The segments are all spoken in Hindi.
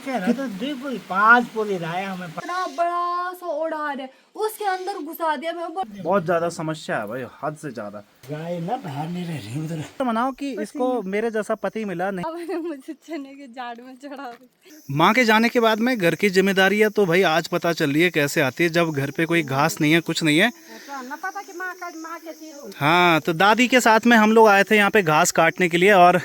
कह रहा था 2 पुली 5 पुली लाया हमें। इतना बड़ा सा ओढ़ार है, उसके अंदर घुसा दिया मैं। बहुत ज्यादा समस्या है भाई, हद से ज्यादा। गाय ना बाहर नहीं रह रही उधर। तो मनाओ कि इसको मेरे जैसा पति मिला नहीं। अब मुझे चने के झाड़ में चढ़ा दी। माँ के जाने के बाद में घर की जिम्मेदारी है, तो भाई आज पता चल रही है कैसे आती है जब घर पे कोई घास नहीं है, कुछ नहीं है। हाँ, तो दादी के साथ में हम लोग आए थे यहाँ पे घास काटने के लिए, और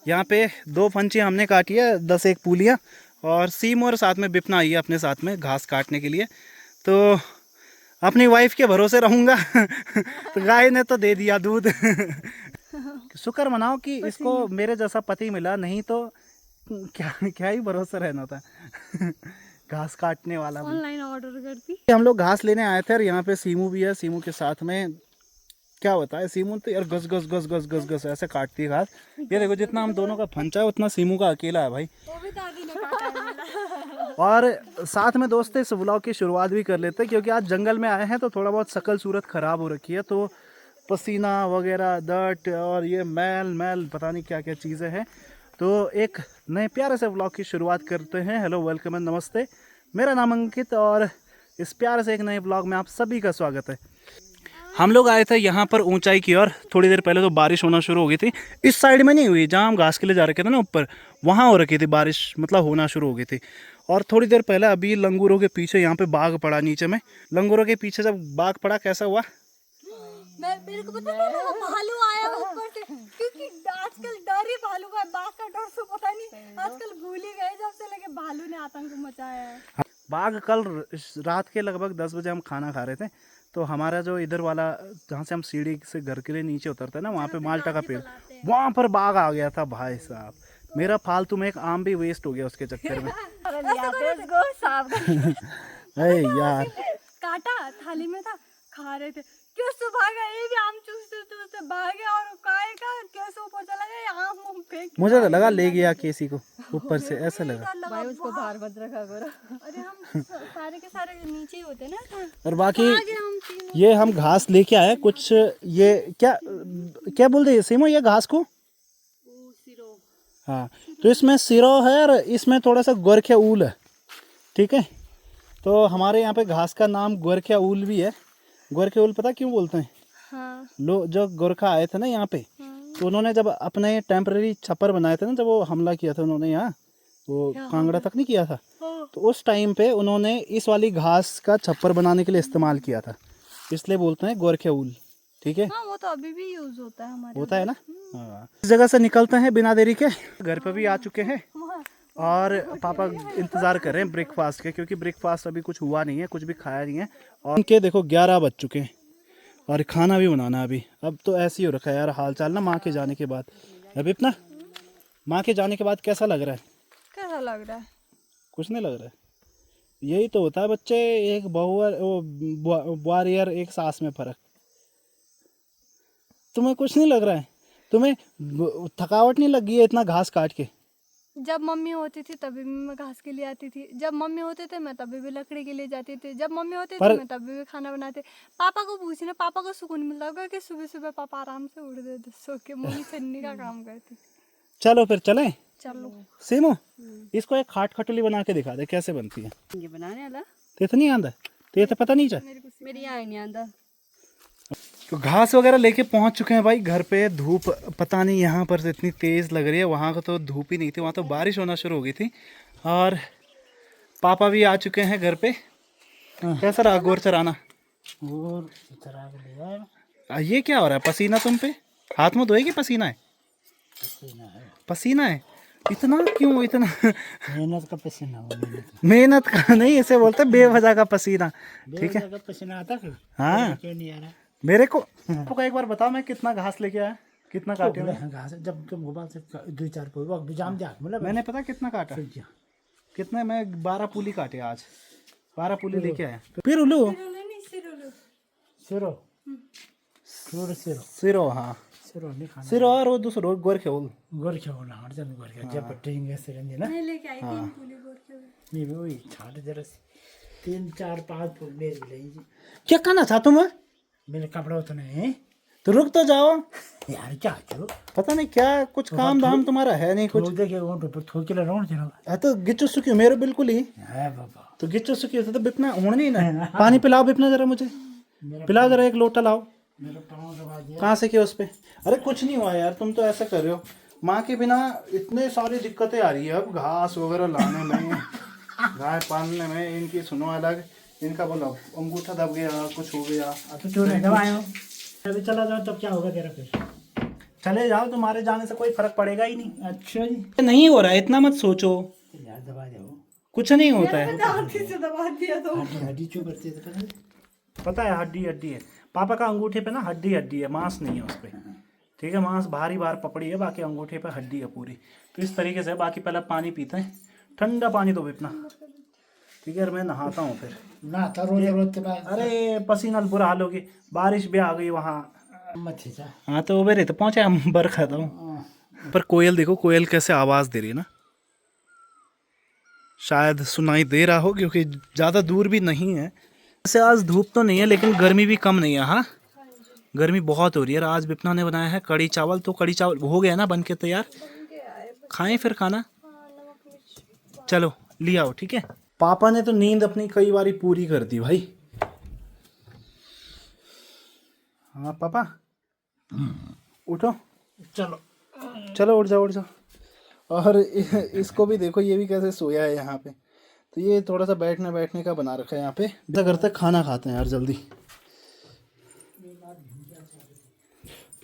यहाँ पे 2 फंची हमने काटी है, 10 पूलियाँ, और सीम और साथ में बिपना आई है अपने साथ में घास काटने के लिए। तो अपनी वाइफ के भरोसे रहूँगा। तो गाय ने तो दे दिया दूध। शुक्र मनाओ कि इसको मेरे जैसा पति मिला, नहीं तो क्या क्या ही भरोसा रहना था। घास काटने वाला। ऑनलाइन ऑर्डर करती। हम लोग घास लेने आए थे और यहाँ पे सीमू भी है। सीमू के साथ में क्या होता है, सीमू तो यार गस गस गस गस गस गस ऐसे काटती है घास। ये देखो जितना हम दोनों का फंचा है उतना सीमू का अकेला है भाई। वो भी दादी ने काटा है। और साथ में दोस्तों इस व्लॉग की शुरुआत भी कर लेते हैं, क्योंकि आज जंगल में आए हैं तो थोड़ा बहुत शक्ल सूरत खराब हो रखी है, तो पसीना वगैरह डर्ट और ये मैल पता नहीं क्या क्या चीज़ें हैं। तो एक नए प्यारे से व्लॉग की शुरुआत करते हैं। हेलो, वेलकम एंड नमस्ते। मेरा नाम अंकित और इस प्यारे से एक नए व्लॉग में आप सभी का स्वागत है। हम लोग आए थे यहाँ पर ऊंचाई की ओर। थोड़ी देर पहले तो बारिश होना शुरू हो गई थी। इस साइड में नहीं हुई, जहाँ हम घास के लिए जा रखे थे ना ऊपर, वहाँ हो रखी थी बारिश, मतलब होना शुरू हो गई थी। और थोड़ी देर पहले अभी लंगूरों के पीछे यहाँ पे बाघ पड़ा नीचे में। लंगूरों के पीछे जब बाघ पड़ा कैसा हुआ? मेरे को पता नहीं था भालू आया ऊपर से, क्योंकि आजकल डर ही भालू का, बाघ का डर से पता नहीं आजकल भूल ही गए जब से लगे भालू ने आतंक मचाया है। बाघ कल रात के लगभग 10 बजे हम खाना खा रहे थे, तो हमारा जो इधर वाला जहाँ से हम सीढ़ी से घर के लिए नीचे उतरते हैं ना, वहाँ पे माल्टा का पेड़, वहाँ पर बाघ आ गया था भाई साहब। मेरा फालतू में एक आम भी वेस्ट हो गया उसके चक्कर में। अरे यार, काटा थाली में था, खा रहे थे, कैसे भागा, ये भी आम चूसते भागे और काय का कैसे ऊपर चला गया, आम मुंह फेंक। मुझे तो लगा ले गया किसी को ऊपर से, ऐसा लगा। भाई उसको बाहर मत रखा करो। अरे हम सारे के सारे नीचे ही होते ना। और बाकी ये हम घास लेके आए कुछ। ये क्या क्या बोलते हैं सीमो ये घास को? हाँ, तो इसमें सिरो है और इसमें थोड़ा सा गोरखिया ऊल है, ठीक है। तो हमारे यहाँ पे घास का नाम गोरखिया ऊल भी है। गोरखिया ऊल पता क्यों बोलते हैं? हाँ। लोग जो गोरखा आए थे ना यहाँ पे, तो उन्होंने जब अपने टेम्पररी छप्पर बनाए थे ना, जब वो हमला किया था उन्होंने यहाँ, वो कांगड़ा तक नहीं किया था, तो उस टाइम पे उन्होंने इस वाली घास का छप्पर बनाने के लिए इस्तेमाल किया था, इसलिए बोलते हैं गोरखिया ऊल, ठीक है। हाँ, वो तो अभी भी यूज होता है हमारे, होता है ना। हाँ, इस जगह से निकलते हैं बिना देरी के। घर पे भी आ चुके हैं और पापा इंतज़ार कर रहे हैं ब्रेकफास्ट के, क्योंकि ब्रेकफास्ट अभी कुछ हुआ नहीं है, कुछ भी खाया नहीं है। और उनके देखो 11 बज चुके हैं और खाना भी बनाना अभी। अब तो ऐसे ही हो रखा है यार हाल चाल ना, माँ के जाने के बाद। अभी अपना माँ के जाने के बाद कैसा लग रहा है? कैसा लग रहा है? कुछ नहीं लग रहा है। यही तो होता है बच्चे, एक बुआरियर एक सास में फ़र्क। तुम्हें कुछ नहीं लग रहा है? तुम्हें थकावट नहीं लगी है इतना घास काट के? जब मम्मी होती थी तभी भी मैं घास के लिए आती थी, जब मम्मी होते थे मैं तभी भी लकड़ी के लिए जाती थी, जब मम्मी होती थी मैं तभी भी खाना बनाते। पापा को पूछना, पापा को सुकून मिलता होगा कि सुबह सुबह पापा आराम से उठ देते सो के, मम्मी छन्नी का काम करती। चलो फिर चलें। चलो सीमो, इसको एक खाट खटोली बना के दिखा दे कैसे बनती है। ये बनाने वाला तेरे तो नहीं आंदा? तेरे तो पता नहीं चल? मेरी यहाँ नहीं आंदा। तो घास वगैरह लेके पहुंच चुके हैं भाई घर पे। धूप पता नहीं यहाँ पर से इतनी तेज़ लग रही है, वहाँ का तो धूप ही नहीं थी, वहाँ तो बारिश होना शुरू हो गई थी। और पापा भी आ चुके हैं घर पे। कैसा रहा गोर चराना? और चरा के ले आया। ये क्या हो रहा है? पसीना तुम पे? हाथ में धोएगी? पसीना है, पसीना है। पसीना है। इतना क्यों? इतना मेहनत का पसीना हो, मेहनत का नहीं, इसे बोलते हैं बेवजह का पसीना, ठीक है। पसीना आता है। हाँ, क्यों नहीं आ रहा? मेरे को आपको एक बार बताओ मैं कितना घास लेके आया, कितना काटे मैंने? घास जब तुम घुमा से 2-4 पोई जाम जा मतलब मैंने पता कितना काटा? कितने? मैं 12 पूली काटे आज। 12 पूली लेके आया। फिर उल्लू सिरो सिरो, हाँ सिरो नहीं खाना। सिरो और वो दूसरा गोरखे उल गोरखे होना हट जाने गोरखे जब पटेंगे सिरंजी ना। मैं लेके आई 3 पूली गोरखे। नहीं वही छाट जरा से 3-4-5 फूल मेरे भी लेंगे। क्या कहना था तुम्हें? मेरे कपड़ा तो नहीं तो रुक तो जाओ यार चाचू पता नहीं क्या कुछ काम धाम तुम्हारा है नहीं कुछ थोक देखे ऊँट ऊपर थोक के रौन जरा तो गिच्चो सुखी मेरे बिल्कुल ही है बाबा तो गिच्चो सुखी तो बिपना होने नहीं ना पानी पिलाओ बिपना जरा मुझे पिलाओ जरा एक लोटा लाओ मेरा पाँव दबा दिया कहाँ से किया उस पे अरे कुछ नहीं हुआ यार तुम तो ऐसा कर रहे हो माँ के बिना इतने सारी दिक्कतें आ रही है अब घास वगैरह लाने में गाय पालने में इनकी सुनो अलग इनका बोलो अंगूठा दब गया कुछ हो गया तो तूने दबाया अभी चला जाओ तब क्या होगा तेरा फिर चले जाओ तुम्हारे जाने से कोई फर्क पड़ेगा ही नहीं अच्छा जी नहीं हो रहा है इतना मत सोचो यार दबा दो कुछ नहीं होता है से दबा दिया तो हड्डी हड्डी चू करती है तो पता नहीं। पता है हड्डी हड्डी है पापा का अंगूठे पे ना हड्डी हड्डी है मांस नहीं है उस पर ठीक है मांस भारी बार पपड़ी है बाकी अंगूठे पे हड्डी है पूरी तो इस तरीके से बाकी पहले पानी पीते हैं ठंडा पानी दो इतना ठीक है मैं नहाता हूँ फिर नहाता रोज रोज के बाद अरे पसीना बुरा हाल होगी बारिश भी आ गई वहाँ मत खींचा हाँ तो उबेर तो पहुँचे हम बर खाता हूँ पर कोयल देखो कोयल कैसे आवाज़ दे रही है ना शायद सुनाई दे रहा हो क्योंकि ज़्यादा दूर भी नहीं है वैसे आज धूप तो नहीं है लेकिन गर्मी भी कम नहीं है हाँ गर्मी बहुत हो रही है आज बिपना ने बनाया है कड़ी चावल तो कड़ी चावल हो गया ना बन के तैयार खाएं फिर खाना चलो ले आओ ठीक है पापा ने तो नींद अपनी कई बारी पूरी कर दी भाई हाँ पापा उठो चलो चलो उठ जाओ और इसको भी देखो ये भी कैसे सोया है यहाँ पे तो ये थोड़ा सा बैठने का बना रखा है यहाँ पे ऐसा करते खाना खाते हैं यार जल्दी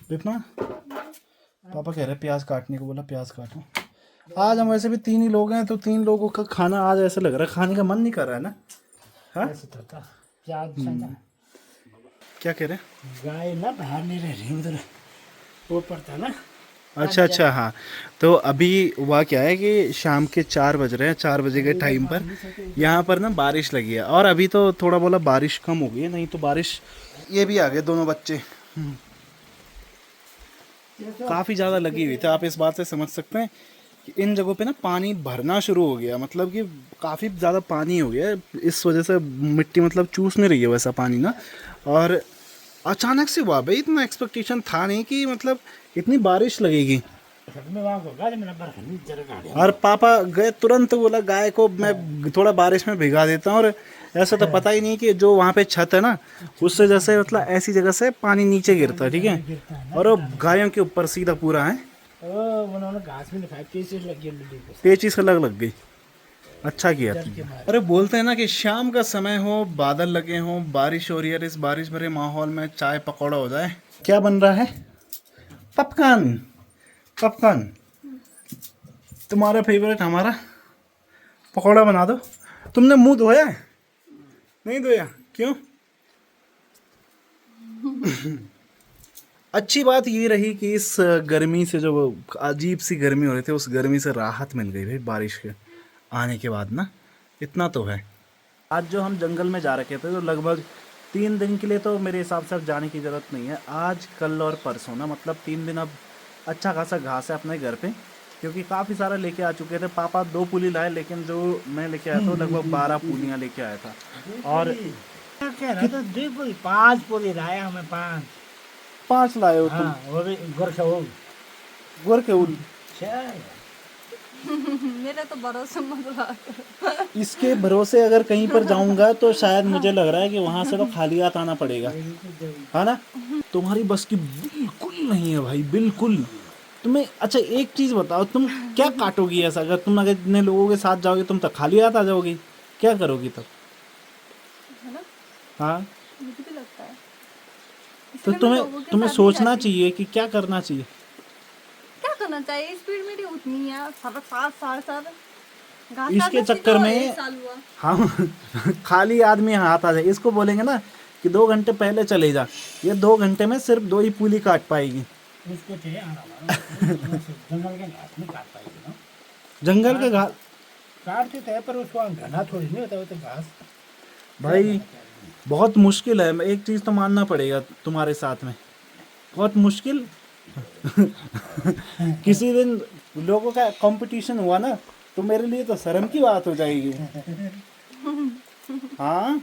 विपना पापा कह रहे प्याज काटने को बोला प्याज काटो आज हम वैसे भी 3 ही लोग हैं तो 3 लोगों का खाना आज ऐसा लग रहा है खाने का मन नहीं कर रहा है ना हाँ ऐसे तो था प्याज छना क्या कह रहे हैं गाय ना बाहर नहीं रह रही उधर वो पड़ता ना अच्छा हाँ तो अभी हुआ क्या है कि शाम के 4 बज रहे हैं 4 बजे के टाइम पर यहाँ पर ना बारिश लगी है और अभी तो थोड़ा बोला बारिश कम हो गई है नहीं तो बारिश ये भी आ गए दोनों बच्चे काफ़ी ज़्यादा लगी हुई थी आप इस बात से समझ सकते हैं कि इन जगहों पे ना पानी भरना शुरू हो गया मतलब कि काफ़ी ज़्यादा पानी हो गया इस वजह से मिट्टी मतलब चूस नहीं रही है वैसा पानी ना और अचानक से हुआ भाई इतना एक्सपेक्टेशन था नहीं कि मतलब इतनी बारिश लगेगी और पापा गए तुरंत बोला गाय को मैं थोड़ा बारिश में भिगा देता हूँ और ऐसा तो पता ही नहीं कि जो वहाँ पे छत है ना उससे जैसे मतलब ऐसी जगह से पानी नीचे गिरता है ठीक है और वो गायों के ऊपर सीधा पूरा है घास में पेचीस लग गई अच्छा किया अरे बोलते हैं ना कि शाम का समय हो बादल लगे हो बारिश हो रही है इस बारिश भरे माहौल में चाय पकौड़ा हो जाए क्या बन रहा है पपकॉर्न तुम्हारा फेवरेट हमारा पकौड़ा बना दो तुमने मुंह धोया है नहीं धोया क्यों अच्छी बात ये रही कि इस गर्मी से जो अजीब सी गर्मी हो रही थी उस गर्मी से राहत मिल गई भाई बारिश के आने के बाद ना इतना तो है आज जो हम जंगल में जा रखे थे तो लगभग 3 दिन के लिए तो मेरे हिसाब से अब जाने की ज़रूरत नहीं है आज कल और परसों ना मतलब 3 दिन अब अच्छा खासा घास है अपने घर पे क्योंकि काफ़ी सारा लेके आ चुके थे पापा 2 पुली लाए लेकिन जो मैं लेके आया था लगभग 12 पुलियाँ लेके आया था और कह रहा था 2 पुली 5 पुली लाया हमें 5 लाए हो तुम वो भी गोरखा हो गोर के उल मेरा तो भरोसा मत रहा इसके भरोसे अगर कहीं पर जाऊंगा तो शायद मुझे लग रहा है कि वहां से तो खाली हाथ आना पड़ेगा है ना तुम्हारी बस की बिल्कुल नहीं है भाई बिल्कुल तुम्हें अच्छा एक चीज बताओ तुम क्या काटोगी ऐसा अगर इतने लोगों के साथ जाओगे तुम तो खाली हाथ आ जाओगी क्या करोगी तब है ना हाँ मुझे भी लगता है तो तुम्हें सोचना चाहिए कि क्या करना चाहिए क्या करना चाहिए स्पीड मेरी उतनी है 7 इसके चक्कर में हम खाली आदमी हाथ आ जाए इसको बोलेंगे ना कि 2 घंटे पहले चले जा ये 2 घंटे में सिर्फ 2 ही पुली काट पाएगी उसको जंगल के घास नहीं काट पाएगी ना जंगल के घास काटते थे पर उसको घना थोड़ी नहीं होता वो तो घास भाई बहुत मुश्किल है एक चीज़ तो मानना पड़ेगा तुम्हारे साथ में बहुत मुश्किल किसी दिन लोगों का कंपटीशन हुआ ना तो मेरे लिए तो शर्म की बात हो जाएगी हाँ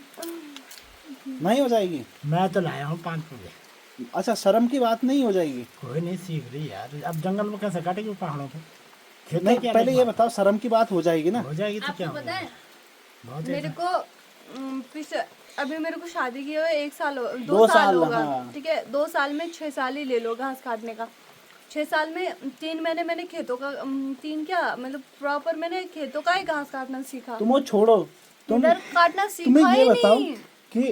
नहीं हो जाएगी मैं तो लाया हूँ 5 पुली अच्छा, शर्म की बात नहीं हो जाएगी? कोई नहीं सीख रही यार, अब जंगल में कैसे काटेगी पहाड़ों पे? खेत नहीं, क्या पहले ये देखना? बताओ, शर्म की बात हो जाएगी ना? हो जाएगी तो क्या आपको पता होगा? है बहुत मेरे को अभी मेरे को शादी किए हुए 1 साल 2 2 साल साल, होगा, हाँ। ठीक है। 2 साल में 6 साल ही ले लो घास काटने का। 6 साल में 3 महीने मैंने खेतों का 3 क्या मतलब प्रॉपर मैंने खेतों का ही घास काटना सीखा। तुम वो छोड़ो, तुम इधर काटना तुम्हें सीखा ये ही बताओ नहीं। कि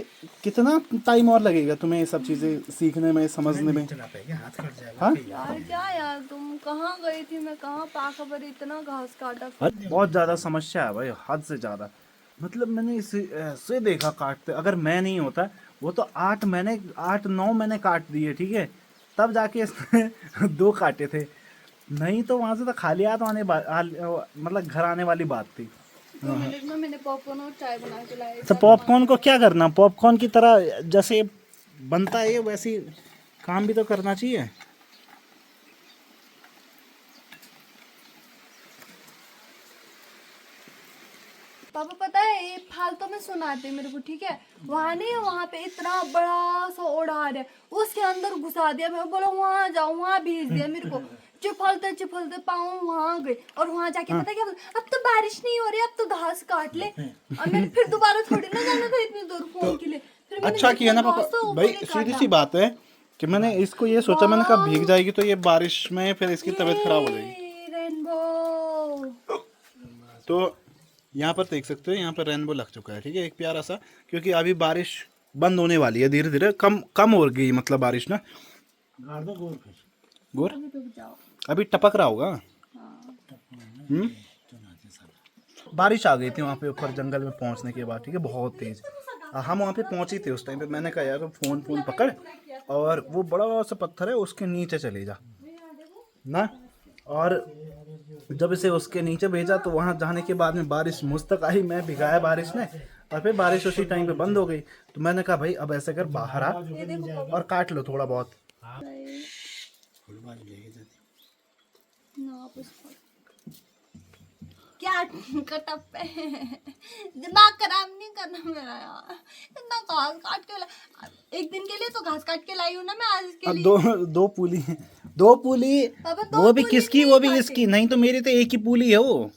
कितना टाइम और लगेगा तुम्हें ये सब चीजें सीखने में, समझने में? चला पाएगा, हाथ कट जाएगा। हाँ? फिर यार। यार क्या यार, तुम कहाँ गई थी, मैं कहाँ पाका पर इतना घास काटा। बहुत ज़्यादा समस्या है भाई, हद से ज़्यादा। मतलब मैंने इसे ऐसे देखा काटते, अगर मैं नहीं होता, वो तो 8-9 महीने काट दिए, ठीक है, तब जाके इसने 2 काटे थे। नहीं तो वहां से तो खाली हाथ मतलब घर आने वाली बात थी। 2 मिनट में मैंने पॉपकॉर्न और चाय बना के लाई। तो पॉपकॉर्न को क्या करना, पॉपकॉर्न की तरह जैसे बनता है वैसे ही काम भी तो करना चाहिए। पापा पता है ये फालतू में सुनाते मेरे को, ठीक है। वहाँ नहीं, वहाँ पे इतना बड़ा सा ओढ़ार है, उसके अंदर घुसा दिया। मैं बोला वहाँ जाओ, वहाँ भेज दिया मेरे को। चिफलते पाऊँ वहाँ गई, और वहाँ जाके पता क्या बोला, अब तो बारिश नहीं हो रही, अब तो घास काट ले। और मैंने फिर दोबारा थोड़ी ना जाना था इतनी दूर फोन के लिए। फिर मैंने अच्छा किया ना जितना पापा। घास था वो भाई मैंने सीधी काटा। सी बात है कि मैंने इसको ये सोचा, मैंने कहा भीग जाएगी तो ये बारिश में फिर इसकी तबीयत खराब हो जाएगी। रेनबो। तो यहाँ पर देख सकते हो, यहाँ पर रेनबो लग चुका है, ठीक है, एक प्यारा सा। क्योंकि अभी बारिश बंद होने वाली है धीरे धीरे, कम हो गई मतलब बारिश ना। गाड़ दो गोल फिर। गोर रुक जाओ। अभी टपक रहा होगा। बारिश आ गई थी वहाँ पे ऊपर जंगल में पहुँचने के बाद, ठीक है, बहुत तेज। हम वहाँ पे पहुँचे थे उस टाइम पे। मैंने कहा यार फोन पकड़, और वो बड़ा सा पत्थर है उसके नीचे चले जा ना। और जब इसे उसके नीचे भेजा तो वहाँ जाने के बाद में बारिश मुझ तक आई, मैं भिगाया बारिश में, और फिर बारिश उसी टाइम पे बंद हो गई। तो मैंने कहा भाई अब ऐसे कर, बाहर आ और काट लो थोड़ा बहुत। क्या कटप पे दिमाग खराब नहीं करना मेरा यार। इतना घास काट के एक दिन के लिए तो घास काट के लाई हूँ ना मैं, आज के अब लिए। दो पूली पापा, दो वो भी पूली किसकी, नहीं वो भी काटे। इसकी नहीं, तो मेरी तो एक ही पूली है वो।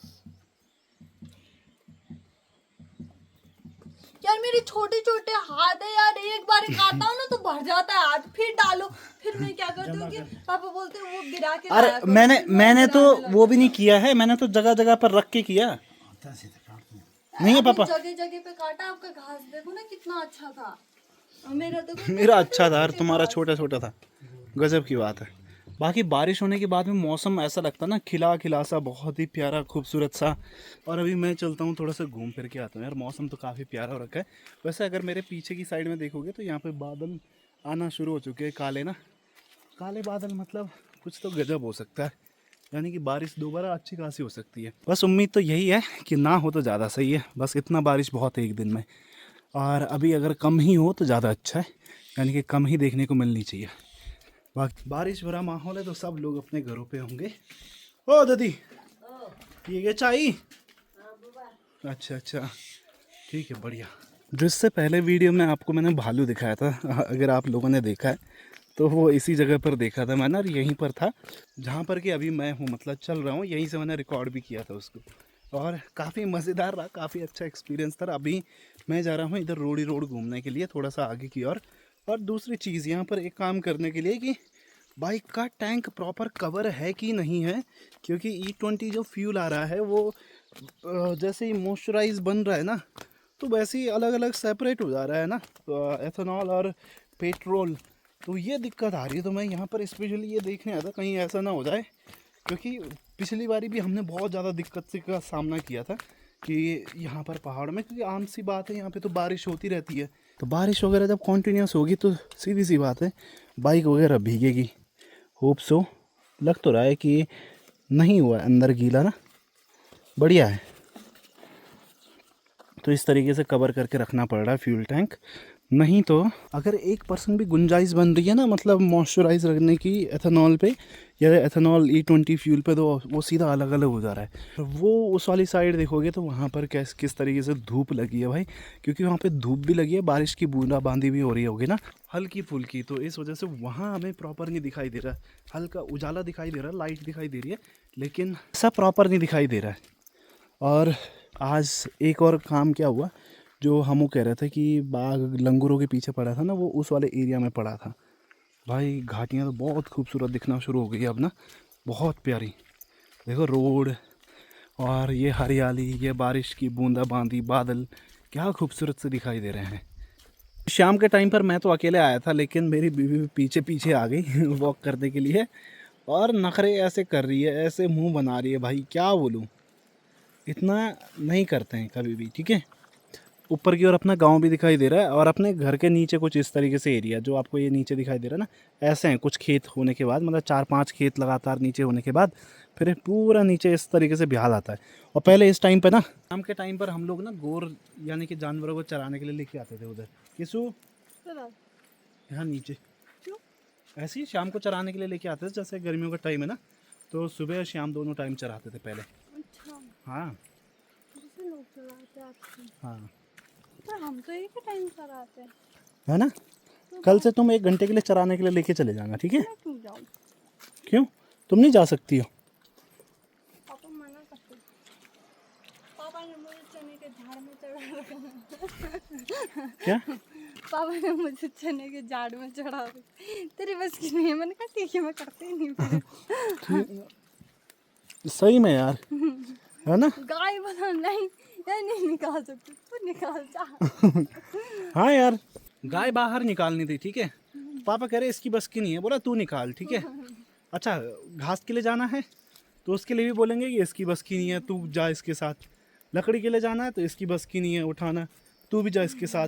यार मेरे छोटे छोटे हाथ है यार, एक बार काटा हूँ ना तो भर जाता है हाथ, फिर डालो। फिर मैं क्या करती हूँ कि पापा बोलते हैं वो गिरा के अरे लाया करो, मैंने फिर मैं मैंने तो गिराने लग वो भी नहीं किया है, मैंने तो जगह जगह पर रख के किया। होता से तो काट दो। नहीं है आपने पापा, जगह जगह पे काटा, आपका घास देखो ना कितना अच्छा था, और मेरा तो मेरा अच्छा था और तुम्हारा छोटा छोटा था। गजब की बात है। बाकी बारिश होने के बाद में मौसम ऐसा लगता है ना, खिला खिला सा, बहुत ही प्यारा खूबसूरत सा। और अभी मैं चलता हूँ थोड़ा सा घूम फिर के आता हूँ यार, मौसम तो काफ़ी प्यारा हो रखा है। वैसे अगर मेरे पीछे की साइड में देखोगे तो यहाँ पे बादल आना शुरू हो चुके हैं, काले ना, काले बादल। मतलब कुछ तो गजब हो सकता है, यानी कि बारिश दोबारा अच्छी खासी हो सकती है। बस उम्मीद तो यही है कि ना हो तो ज़्यादा सही है, बस इतना बारिश बहुत है एक दिन में। और अभी अगर कम ही हो तो ज़्यादा अच्छा है, यानी कि कम ही देखने को मिलनी चाहिए। बाकी बारिश भरा माहौल है तो सब लोग अपने घरों पे होंगे। ओ दादी, ये चाय? अच्छा, ठीक है, बढ़िया। जिससे पहले वीडियो में आपको मैंने भालू दिखाया था, अगर आप लोगों ने देखा है तो वो इसी जगह पर देखा था मैंने, और यहीं पर था जहाँ पर कि अभी मैं हूँ, मतलब चल रहा हूँ, यहीं से मैंने रिकॉर्ड भी किया था उसको। और काफ़ी मज़ेदार रहा, काफ़ी अच्छा एक्सपीरियंस था। अभी मैं जा रहा हूँ इधर रोड घूमने के लिए, थोड़ा सा आगे की ओर। और दूसरी चीज़ यहाँ पर एक काम करने के लिए कि बाइक का टैंक प्रॉपर कवर है कि नहीं है, क्योंकि E20 जो फ्यूल आ रहा है वो जैसे ही मॉइस्चराइज बन रहा है ना, तो वैसे ही अलग अलग सेपरेट हो जा रहा है ना, तो एथेनॉल और पेट्रोल, तो ये दिक्कत आ रही है। तो मैं यहाँ पर स्पेशली ये देखने आया था कहीं ऐसा ना हो जाए, क्योंकि पिछली बारी भी हमने बहुत ज़्यादा दिक्कत से का सामना किया था कि यहाँ पर पहाड़ में, क्योंकि आम सी बात है यहाँ पे तो बारिश होती रहती है, तो बारिश वगैरह जब कॉन्टीन्यूस होगी तो सीधी सी बात है बाइक वगैरह भीगेगी। होप सो, लग तो रहा है कि नहीं हुआ अंदर गीला ना, बढ़िया है। तो इस तरीके से कवर करके रखना पड़ रहा है फ्यूल टैंक, नहीं तो अगर 1% भी गुंजाइश बन रही है ना, मतलब मॉइस्चराइज रखने की एथेनॉल पे या एथेनॉल E20 फ्यूल पे, तो वो सीधा अलग अलग हो जा रहा है। वो उस वाली साइड देखोगे तो वहाँ पर किस तरीके से धूप लगी है भाई, क्योंकि वहाँ पे धूप भी लगी है, बारिश की बूंदाबांदी भी हो रही होगी ना हल्की फुल्की, तो इस वजह से वहाँ हमें प्रॉपर नहीं दिखाई दे रहा है। हल्का उजाला दिखाई दे रहा है, लाइट दिखाई दे रही है, लेकिन सब प्रॉपर नहीं दिखाई दे रहा है। और आज एक और काम क्या हुआ, जो हम कह रहे थे कि बाघ लंगूरों के पीछे पड़ा था ना, वो उस वाले एरिया में पड़ा था। भाई घाटियाँ तो बहुत खूबसूरत दिखना शुरू हो गई है अब ना, बहुत प्यारी। देखो रोड और ये हरियाली, ये बारिश की बूंदाबांदी, बादल क्या खूबसूरत से दिखाई दे रहे हैं। शाम के टाइम पर मैं तो अकेले आया था, लेकिन मेरी बीवी भी पीछे पीछे आ गई वॉक करने के लिए, और नखरे ऐसे कर रही है, ऐसे मुंह बना रही है, भाई क्या बोलूँ, इतना नहीं करते हैं कभी भी। ठीक है, ऊपर की ओर अपना गांव भी दिखाई दे रहा है, और अपने घर के नीचे कुछ इस तरीके से एरिया जो आपको ये नीचे दिखाई दे रहा है ना, ऐसे हैं कुछ खेत होने के बाद, मतलब 4-5 खेत लगातार नीचे होने के बाद फिर पूरा नीचे इस तरीके से बिहार आता है। और पहले इस टाइम पे ना, शाम के टाइम पर हम लोग ना गोर यानी कि जानवरों को चराने के लिए लेके आते थे उधर। किसू यहाँ नीचे ऐसे ही शाम को चराने के लिए लेके आते थे, जैसे गर्मियों का टाइम है ना, तो सुबह और शाम दोनों टाइम चराते थे पहले। अच्छा, हाँ दूसरे लोग चलाते हैं आपके, हाँ, पर हम तो एक ही टाइम चलाते हैं। है ना। कल से तुम 1 घंटे के लिए चराने के लिए लेके चले जाना, ठीक है। मैं क्यों जाऊँ? क्यों, तुम नहीं जा सकती हो? पापा मना करते, पापा ने मुझे चने के झाड़ में चढ़ा रखा। क्या? पापा ने मुझे चने के झाड़ में चढ़ा रखा। तेरी बस की नहीं है। मैंने कहा ठीक है, मैं करते ही नहीं फिर। सही में यार, है ना। गाय बना नहीं, ये नहीं निकाल सकती, तू निकाल जा। हाँ यार, गाय बाहर निकालनी थी, ठीक है। पापा कह रहे इसकी बस की नहीं है, बोला तू निकाल, ठीक है। अच्छा, घास के लिए जाना है तो उसके लिए भी बोलेंगे कि इसकी बस की नहीं है, तू जा इसके साथ। लकड़ी के लिए जाना है तो इसकी बस की नहीं है उठाना, तू भी जा इसके साथ।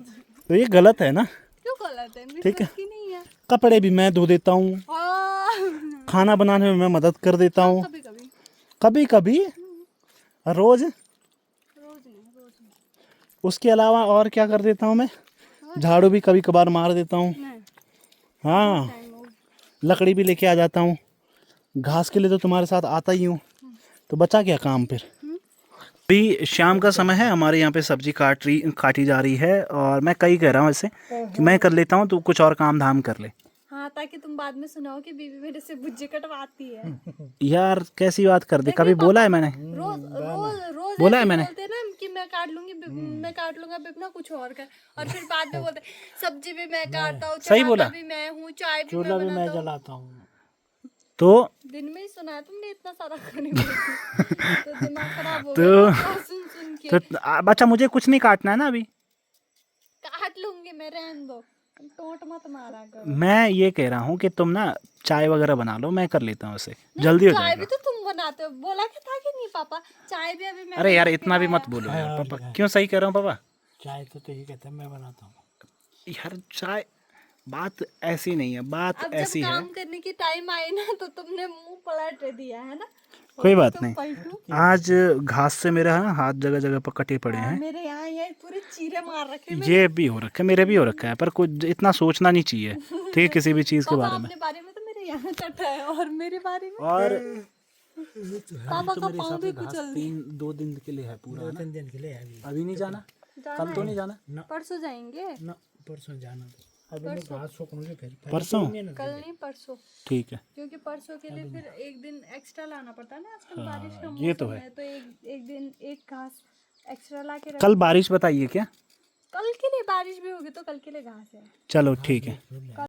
तो ये गलत है ना। क्यों गलत है? मेरी ठीक है। बस की नहीं है। कपड़े भी मैं धो देता हूँ, खाना बनाने में मैं मदद कर देता हूँ, कभी कभी, कभी कभी, रोज रोज नहीं, रोज नहीं। उसके अलावा और क्या कर देता हूँ मैं, झाड़ू भी कभी कभार मार देता हूँ। नहीं, हाँ, टाइम हो। लकड़ी भी लेके आ जाता हूँ, घास के लिए तो तुम्हारे साथ आता ही हूँ, तो बचा क्या काम फिर। अभी शाम का समय है, हमारे यहाँ पे सब्जी काटी जा रही है, और मैं कई कह रहा हूँ ऐसे कि मैं कर लेता हूँ, तो कुछ और काम धाम कर ले। हाँ, ताकि तुम बाद में सुनाओ कि बीवी मेरे से भुज्जे कटवाती है। यार कैसी बात कर दी, कभी बोला है मैंने? रोज रोज रोज बोला है ऐसे मैंने? बोलते ना कि मैं काट लूंगी, मैं काट लूंगा, बिपना कुछ और कर, और फिर बाद में बोलते सब्जी भी मैं काटता हूँ, सही बोला। भी मैं हूँ, चाय भी चूल्हा मैं भी मैं बनाता हूँ। जलाता हूँ। तो दिन में ही सुना है तुमने इतना सारा खाने में। तो दिमाग खराब हो तो- गया सुन सुन के। बच्चा मुझे कुछ नहीं काटना है ना अभी, काट लूंगी मैं, रहने दो, टोट मत मारा करो। मैं ये कह रहा हूँ कि तुम ना चाय वगैरह बना लो, मैं कर लेता हूँ उसे, जल्दी हो चाय जाएगा। भी तो तुम बनाते हो, बोला क्या था कि नहीं पापा, चाय भी अभी मैं अरे यार बना के इतना भी लाया। मत बोलो यार पापा, क्यों, सही कह रहा हूँ पापा। चाय तो यही कहते हैं मैं बनाता हूँ। यार चाय, बात ऐसी नहीं है, बात अब जब ऐसी है। काम करने की टाइम आई ना, तो तुमने मुंह पलट दिया है ना। कोई बात तुम नहीं, पलटू। आज घास से मेरा है ना हाथ जगह जगह पर कटे पड़े हाँ, हैं। मेरे यहाँ ये पूरे चीरे मार रखे। ये भी हो रखा है, मेरे भी हो रखा है, पर कुछ इतना सोचना नहीं चाहिए, ठीक है, किसी भी चीज़ के पापा बारे में। अपने बारे में तो मेरे यहाँ कटा है, और मेरे बारे में और पापा का पाँव भी कुचल दिया। 2 दिन के लिए है पूरा, है ना? 2-3 दिन के लिए है अभी। अभी नहीं जाना, कल तो नहीं जाना, परसों जाएंगे। ना परसों जाना था, अभी मैं घास सूखूंगी फिर। परसों? कल नहीं, परसों, ठीक है। क्योंकि परसों के लिए फिर एक दिन एक्स्ट्रा लाना पड़ता है ना, आजकल बारिश का ये तो मौसम है। तो एक दिन एक घास एक्स्ट्रा ला के कल बारिश बताइए क्या? कल के लिए बारिश भी होगी तो कल के लिए घास है। चलो ठीक है।